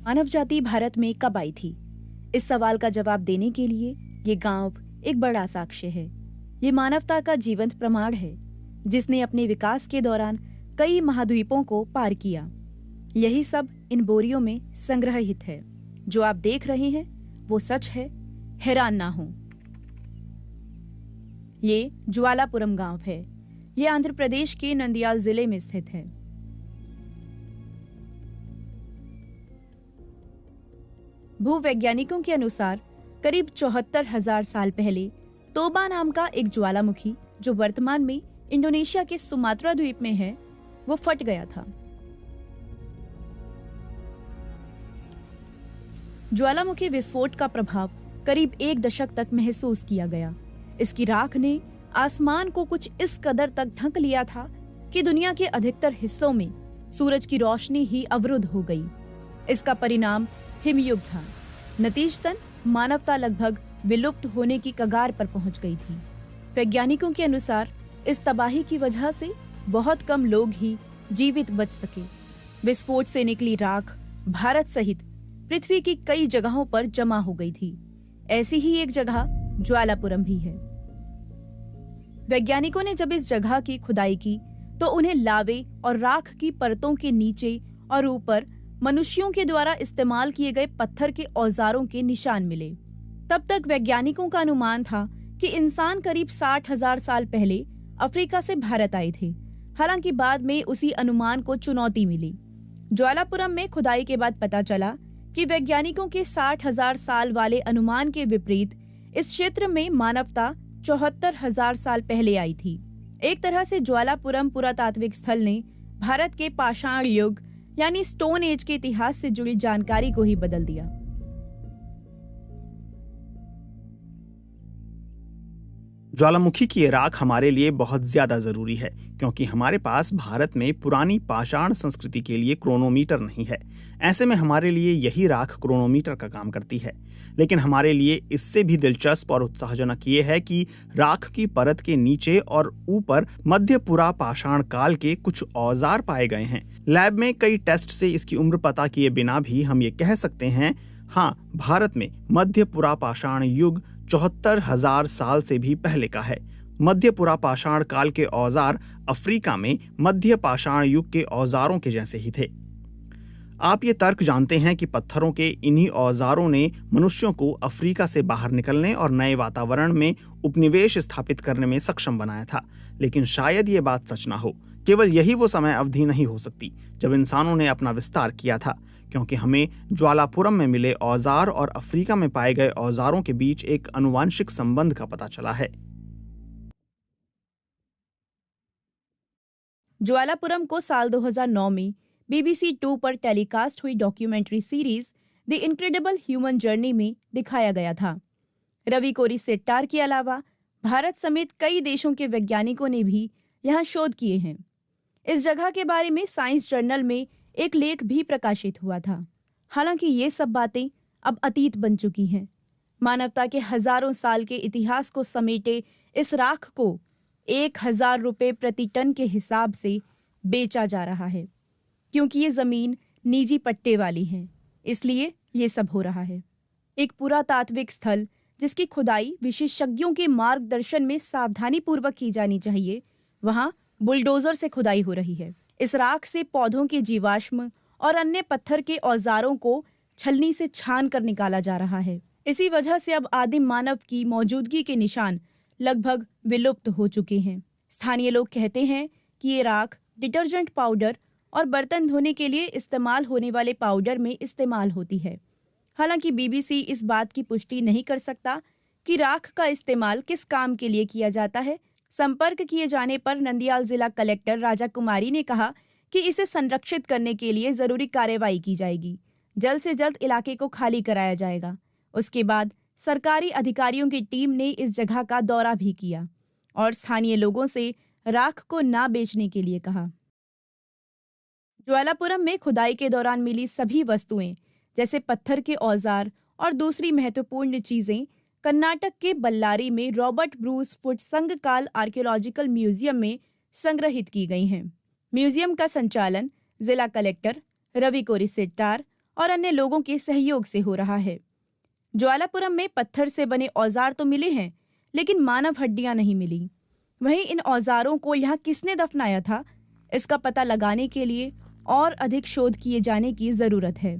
मानव जाति भारत में कब आई थी? इस सवाल का जवाब देने के लिए ये गांव एक बड़ा साक्ष्य है। ये मानवता का जीवंत प्रमाण है, जिसने अपने विकास के दौरान कई महाद्वीपों को पार किया। यही सब इन बोरियों में संग्रहित है। जो आप देख रहे हैं वो सच है, हैरान ना हो। ये ज्वालापुरम गांव है। ये आंध्र प्रदेश के नंदियाल जिले में स्थित है। भूवैज्ञानिकों के अनुसार करीब 74,000 साल पहले तोबा नाम का एक ज्वालामुखी, जो वर्तमान में इंडोनेशिया के सुमात्रा द्वीप में है, वो फट गया था। ज्वालामुखी विस्फोट का प्रभाव करीब 1 दशक तक महसूस किया गया। इसकी राख ने आसमान को कुछ इस कदर तक ढक लिया था कि दुनिया के अधिकतर हिस्सों में सूरज की रोशनी ही अवरुद्ध हो गई। इसका परिणाम हिमयुग था। नतीजतन मानवता लगभग विलुप्त होने की कगार पर पहुंच गई थी। वैज्ञानिकों के अनुसार इस तबाही की वजह से बहुत कम लोग ही जीवित बच सके। विस्फोट से निकली राख भारत सहित पृथ्वी की कई जगहों पर जमा हो गई थी। ऐसी ही एक जगह ज्वालापुरम भी है। वैज्ञानिकों ने जब इस जगह की खुदाई की तो उन्हें लावे और राख की परतों के नीचे और ऊपर मनुष्यों के द्वारा इस्तेमाल किए गए पत्थर के औजारों के निशान मिले। तब तक वैज्ञानिकों का अनुमान था कि इंसान करीब 60,000 साल पहले अफ्रीका से भारत आए थे। हालांकि बाद में उसी अनुमान को चुनौती मिली। ज्वालापुरम में खुदाई के बाद पता चला कि वैज्ञानिकों के 60,000 साल वाले अनुमान के विपरीत इस क्षेत्र में मानवता 74,000 साल पहले आई थी। एक तरह से ज्वालापुरम पुरातात्विक स्थल ने भारत के पाषाण युग यानी स्टोन एज के इतिहास से जुड़ी जानकारी को ही बदल दिया। ज्वालामुखी की ये राख हमारे लिए बहुत ज्यादा जरूरी है, क्योंकि हमारे पास भारत में पुरानी पाषाण संस्कृति के लिए क्रोनोमीटर नहीं है। ऐसे में हमारे लिए यही राख क्रोनोमीटर का काम करती है। लेकिन हमारे लिए इससे भी दिलचस्प और उत्साहजनक ये है कि राख की परत के नीचे और ऊपर मध्य पुरा पाषाण काल के कुछ औजार पाए गए हैं। लैब में कई टेस्ट से इसकी उम्र पता किए बिना भी हम ये कह सकते हैं, हाँ, भारत में मध्य पुरा पाषाण युग 74,000 साल से भी पहले का है। मध्य पुरा पाषाण काल के औजार अफ्रीका में मध्य पाषाण युग के औजारों के जैसे ही थे। आप ये तर्क जानते हैं कि पत्थरों के इन्हीं औजारों ने मनुष्यों को अफ्रीका से बाहर निकलने और नए वातावरण में उपनिवेश स्थापित करने में सक्षम बनाया था। लेकिन शायद ये बात सच ना हो। केवल यही वो समय अवधि नहीं हो सकती जब इंसानों ने अपना विस्तार किया था, क्योंकि हमें ज्वालापुरम में मिले औजार और अफ्रीका में पाए गए औजारों के बीच एक आनुवंशिक संबंध का पता चला है। ज्वालापुरम को साल 2009 में BBC 2 पर टेलीकास्ट हुई documentary series the incredible human journey में दिखाया गया था। रवि कोरी सेट्टार के अलावा भारत समेत कई देशों के वैज्ञानिकों ने भी यहाँ शोध किए हैं। इस जगह के बारे में साइंस जर्नल में एक लेख भी प्रकाशित हुआ था। हालांकि ये सब बातें अब अतीत बन चुकी हैं। मानवता के हजारों साल के इतिहास को समेटे इस राख को 1,000 रुपए प्रति टन के हिसाब से बेचा जा रहा है। क्योंकि ये जमीन निजी पट्टे वाली है, इसलिए ये सब हो रहा है। एक पुरातात्विक स्थल जिसकी खुदाई विशेषज्ञों के मार्गदर्शन में सावधानी पूर्वक की जानी चाहिए, वहां बुलडोजर से खुदाई हो रही है। इस राख से पौधों के जीवाश्म और अन्य पत्थर के औजारों को छलनी से छान कर निकाला जा रहा है। इसी वजह से अब आदिम मानव की मौजूदगी के निशान लगभग विलुप्त हो चुके हैं। स्थानीय लोग कहते हैं कि ये राख डिटर्जेंट पाउडर और बर्तन धोने के लिए इस्तेमाल होने वाले पाउडर में इस्तेमाल होती है। हालांकि BBC इस बात की पुष्टि नहीं कर सकता कि राख का इस्तेमाल किस काम के लिए किया जाता है। संपर्क किए जाने पर नंदियाल जिला कलेक्टर राजा कुमारी ने कहा कि इसे संरक्षित करने के लिए जरूरी कार्रवाई की जाएगी। जल्द से जल्द इलाके को खाली कराया जाएगा। उसके बाद सरकारी अधिकारियों की टीम ने इस जगह का दौरा भी किया और स्थानीय लोगों से राख को ना बेचने के लिए कहा। ज्वालापुरम में खुदाई के दौरान मिली सभी वस्तुएं, जैसे पत्थर के औजार और दूसरी महत्वपूर्ण चीजें, कर्नाटक के बल्लारी में रॉबर्ट ब्रूस फुट संघकाल आर्कियोलॉजिकल म्यूजियम में संग्रहित की गई हैं। म्यूजियम का संचालन जिला कलेक्टर रवि कोरी सेट्टार और अन्य लोगों के सहयोग से हो रहा है। ज्वालापुरम में पत्थर से बने औजार तो मिले हैं, लेकिन मानव हड्डियां नहीं मिली। वहीं इन औजारों को यहाँ किसने दफनाया था, इसका पता लगाने के लिए और अधिक शोध किए जाने की जरूरत है।